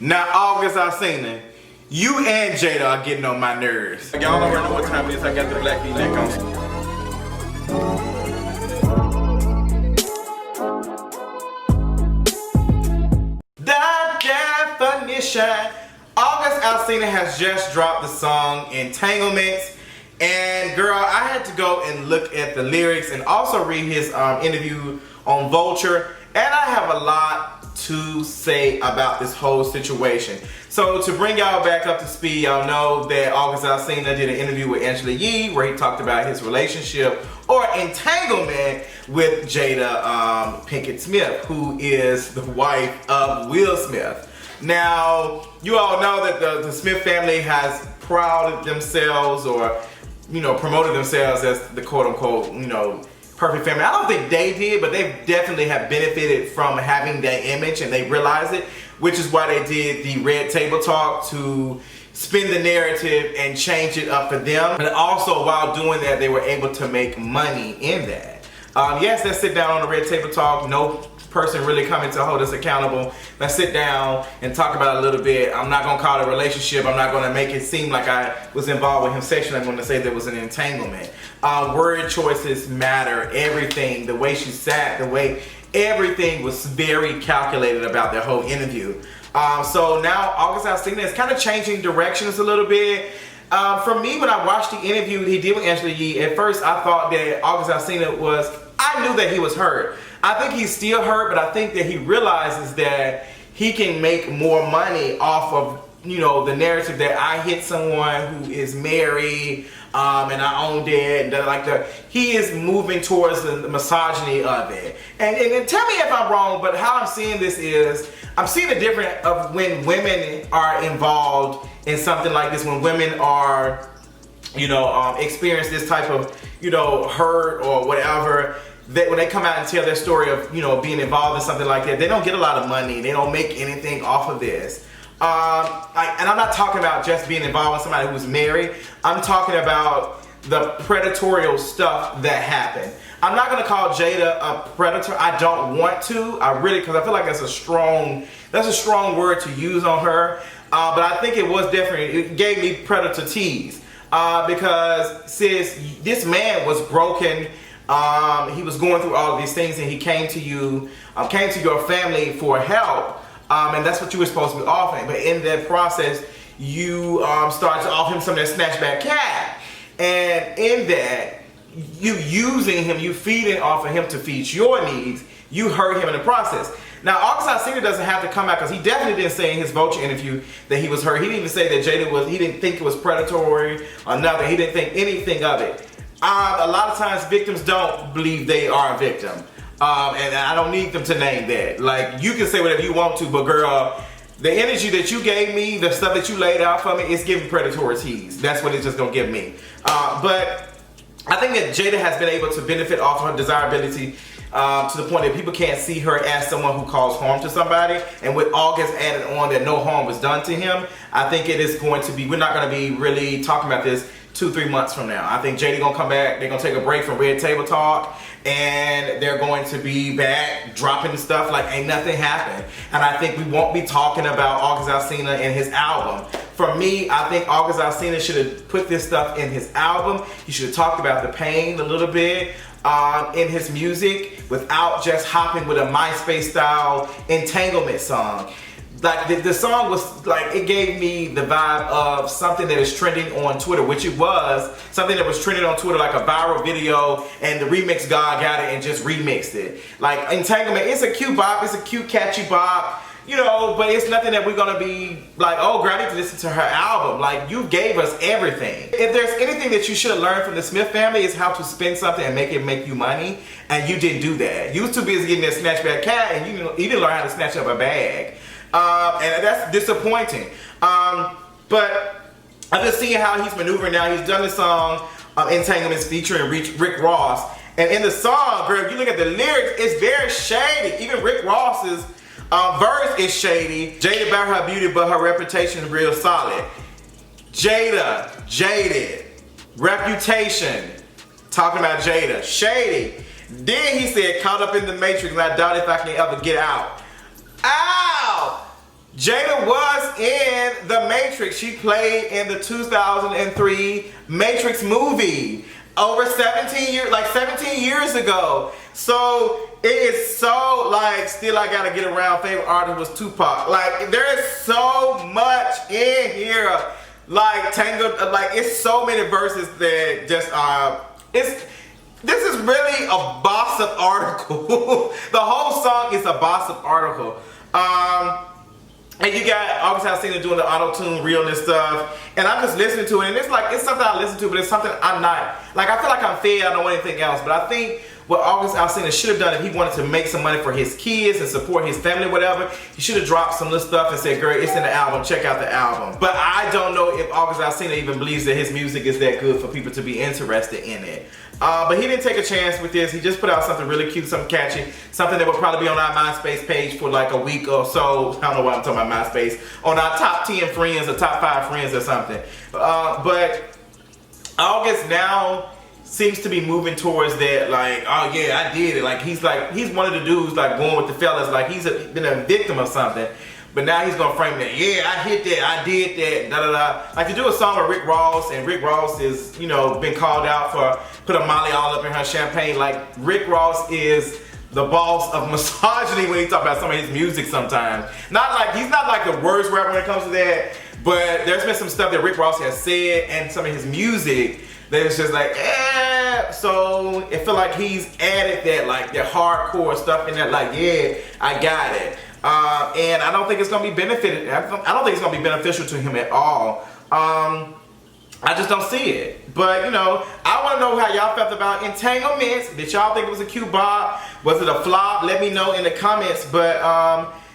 Now, August Alsina, you and Jada are getting on my nerves. Y'all already know what time it is. I got the black V-neck on. The definition. August Alsina has just dropped the song Entanglements. And girl, I had to go and look at the lyrics and also read his interview on Vulture. And I have a lot to say about this whole situation. So to bring y'all back up to speed, y'all know that August Alsina did an interview with Angela Yee where he talked about his relationship or entanglement with Jada Pinkett-Smith, who is the wife of Will Smith. Now, you all know that the Smith family has prouded themselves or, you know, promoted themselves as the quote-unquote, you know, perfect family. I don't think they did, but they definitely have benefited from having that image and they realize it, which is why they did the Red Table Talk to spin the narrative and change it up for them. And also while doing that, they were able to make money in that. Yes, let's sit down on the Red Table Talk. No person really coming to hold us accountable. Let's sit down and talk about it a little bit. I'm not gonna call it a relationship. I'm not gonna make it seem like I was involved with him sexually. I'm gonna say there was an entanglement. Word choices matter. Everything, the way she sat, the way everything was very calculated about their whole interview. So now August Alsina is kind of changing directions a little bit. For me, when I watched the interview he did with Angela Yee, at first I thought that August Alsina I knew that he was hurt. I think he's still hurt, but I think that he realizes that he can make more money off of, you know, the narrative that I hit someone who is married and I owned it. And he is moving towards the misogyny of it. And tell me if I'm wrong, but how I'm seeing this is, I'm seeing a difference of when women are involved in something like this, when women are, you know, experience this type of, you know, hurt or whatever. That when they come out and tell their story of, you know, being involved in something like that, they don't get a lot of money. They don't make anything off of this. And I'm not talking about just being involved with somebody who's married. I'm talking about the predatorial stuff that happened. I'm not gonna call Jada a predator. I don't want to. Because I feel like that's a strong word to use on her. But I think it was definitely, it gave me predator tease. Because sis, this man was broken. He was going through all of these things and he came to you, came to your family for help, and that's what you were supposed to be offering. But in that process, you started to offer him some of that snatchback cat. And in that, you using him, you feeding off of him to feed your needs, you hurt him in the process. Now, August Alsina doesn't have to come out because he definitely didn't say in his Vulture interview that he was hurt. He didn't even say that Jada he didn't think it was predatory or nothing. He didn't think anything of it. A lot of times victims don't believe they are a victim. And I don't need them to name that. Like, you can say whatever you want to, but girl, the energy that you gave me, the stuff that you laid out for me, it's giving predatory tease. That's what it's just gonna give me. But I think that Jada has been able to benefit off her desirability to the point that people can't see her as someone who caused harm to somebody. And with August added on that no harm was done to him, I think it is going to be, we're not gonna be really talking about this 2-3 months from now. I think Jada gonna come back, they're gonna take a break from Red Table Talk, and they're going to be back dropping stuff like ain't nothing happened. And I think we won't be talking about August Alsina and his album. For me, I think August Alsina should have put this stuff in his album. He should have talked about the pain a little bit in his music without just hopping with a MySpace style entanglement song. Like the song was like, it gave me the vibe of something that is trending on Twitter, which it was something that was trending on Twitter, like a viral video, and the remix god got it and just remixed it. Like Entanglement, it's a cute bop, it's a cute catchy bop, you know, but it's nothing that we're gonna be like, oh girl, I need to listen to her album. Like, you gave us everything. If there's anything that you should have learned from the Smith family, is how to spend something and make it make you money, and you didn't do that. You was too busy getting that snatchback cat, and you didn't learn how to snatch up a bag. And that's disappointing. But I'm just seeing how he's maneuvering now. He's done the song Entanglements featuring Rick Ross. And in the song, girl, you look at the lyrics, it's very shady. Even Rick Ross's verse is shady. Jada about her beauty, but her reputation is real solid. Jada, jaded. Reputation, talking about Jada, shady. Then he said, caught up in the matrix, and I doubt if I can ever get out. Ow! Jada was in The Matrix. She played in the 2003 Matrix movie over 17 years ago. So it is so like, still I gotta get around. Favorite artist was Tupac. Like there is so much in here. Like tangled, like it's so many verses that just this is really a gossip article. The whole song is a gossip article. And you got August Alsina doing the auto-tune realness stuff, and I'm just listening to it, and it's like, it's something I listen to, but it's something I'm not, like I feel like I'm fed, I don't know anything else, but I think what August Alsina should have done if he wanted to make some money for his kids and support his family, whatever, he should have dropped some little stuff and said, girl, it's in the album, check out the album. But I don't know if August Alsina even believes that his music is that good for people to be interested in it. But he didn't take a chance with this. He just put out something really cute, something catchy, something that would probably be on our MySpace page for like a week or so. I don't know why I'm talking about MySpace. On our top 10 friends or top 5 friends or something. But August now seems to be moving towards that, like, oh yeah, I did it. Like he's one of the dudes like going with the fellas, like he's been a victim of something. But now he's gonna frame that, yeah, I hit that, I did that, da da da. Like to do a song with Rick Ross, and Rick Ross is, you know, been called out for putting Molly all up in her champagne. Like Rick Ross is the boss of misogyny when he talks about some of his music sometimes. He's not like the worst rapper when it comes to that, but there's been some stuff that Rick Ross has said and some of his music that is just like, so it feel like he's added that, like that hardcore stuff in there, like, yeah, I got it. And I don't think it's gonna be I don't think it's gonna be beneficial to him at all. I just don't see it. But you know, I want to know how y'all felt about Entanglements. Did y'all think it was a cute bop? Was it a flop? Let me know in the comments. But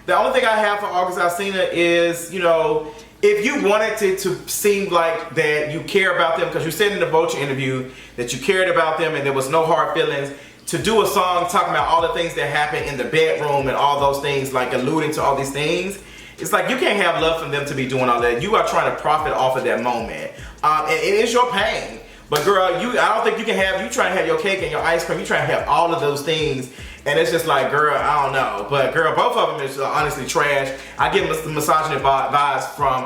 the only thing I have for August Alsina is, you know, if you wanted it to seem like that you care about them, because you said in the Vulture interview that you cared about them and there was no hard feelings, to do a song talking about all the things that happen in the bedroom and all those things, like alluding to all these things, it's like you can't have love for them to be doing all that. You are trying to profit off of that moment. And it is your pain. But girl, I don't think you can have, you trying to have your cake and your ice cream, you trying to have all of those things, and it's just like, girl, I don't know. But girl, both of them is honestly trash. I get the misogyny vibes from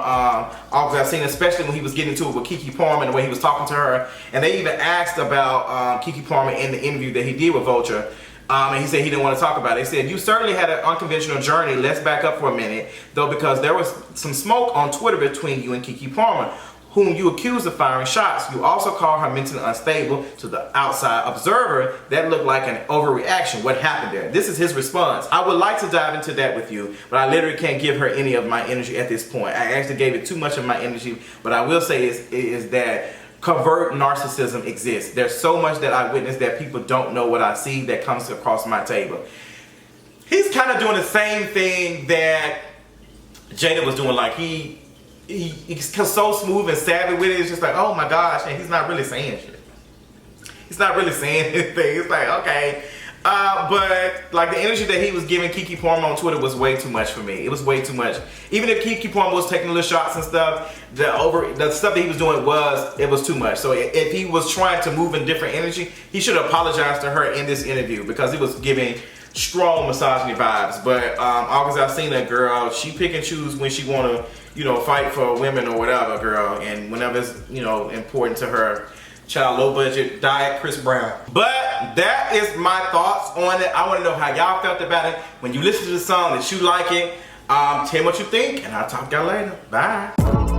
August Alsina, especially when he was getting into it with Keke Palmer and the way he was talking to her. And they even asked about Keke Palmer in the interview that he did with Vulture. And he said he didn't want to talk about it. He said, you certainly had an unconventional journey. Let's back up for a minute, though, because there was some smoke on Twitter between you and Keke Palmer, whom you accused of firing shots. You also called her mentally unstable. To the outside observer, that looked like an overreaction. What happened there? This is his response. I would like to dive into that with you, but I literally can't give her any of my energy at this point. I actually gave it too much of my energy, but I will say is that covert narcissism exists. There's so much that I witness that people don't know what I see that comes across my table. He's kind of doing the same thing that Jada was doing. Like he's so smooth and savvy with it. It's just like, oh my gosh, and he's not really saying shit. He's not really saying anything. It's like, okay. But like the energy that he was giving Keke Palmer on Twitter was way too much for me. It was way too much. Even if Keke Palmer was taking little shots and stuff, the stuff that he was doing was too much. So if he was trying to move in different energy, he should have apologized to her in this interview, because he was giving strong misogyny vibes. But August Alsina, girl, she pick and choose when she want to, you know, fight for women or whatever, girl, and whenever it's, you know, important to her. Child, low budget diet, Chris Brown. But that is my thoughts on it. I want to know how y'all felt about it. When you listen to the song, that you like it, tell me what you think, and I'll talk to y'all later. Bye.